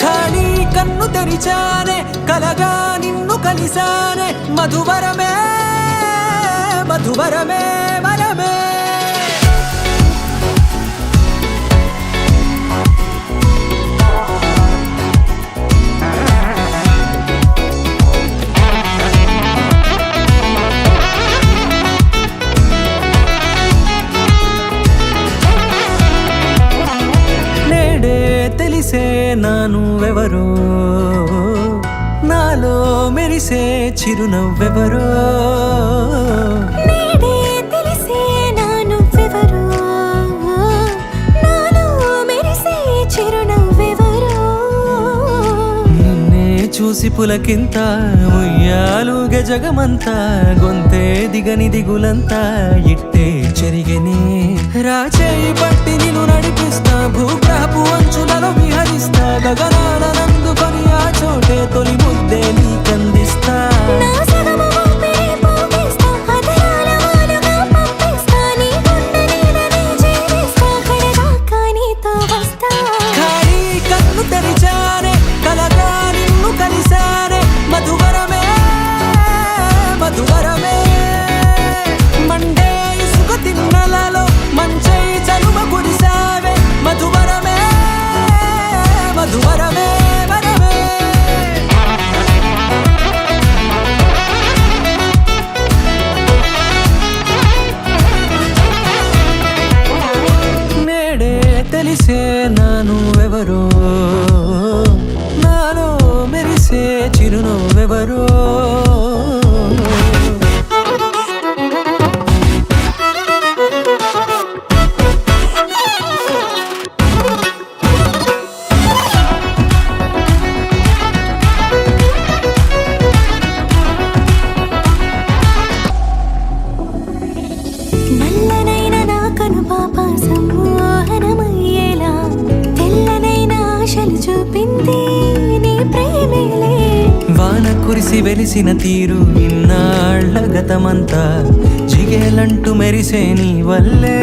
ఖాళీ కన్ను తెరిచానే కలగా నిన్ను కలిసానే మధువరమే మధువరమే వరమే తెలిసే నానువెవరో నాలో మెరిసే చిరునవ్వెవరో నేడే తెలిసే నానువెవరో నాలో మెరిసే చిరునవ్వెవరో నిన్నే చూసి పులకింత ఉయ్యాలుగ జగమంతా గొంతే దిగని దిగులంతా ఇట్టే చెరిగనే రాచేయి పట్టి నిన్ను నడిపిస్తా భూగ్రహపు అంచులలో విహరిస్తా గగనాన నందుకొని ఆ చోటే తొలి ముద్దే నీకందిస్తా నా సగము ఊపిరి పోగేస్తా అదరాల వాలుగా పంపిస్తా నీ గుండె నీడనే చేరేస్తా కడదాకా నీతో వస్తా ఖాళీ కన్ను తెరిచానే కలగా నిన్ను కలిసానే మధువరమే మధువరమే మండే ఇసుక తిన్నలలో మంచై చలువ కురిసావే మధువరమే మధువరమే వరమే నేడే తెలిసే నానువెవరో నాలో మెరిసే చిరునవ్వెవరో నల్లనైన నా కనుపాప సమ్మోహనమయ్యేలా తెల్లనైన ఆశలు చూపింది నీ ప్రేమేలే వాన కురిసి వెలిసిన తీరు ఇన్నాళ్ల గతమంతా జిగేలంటూ మెరిసే నీ వల్లే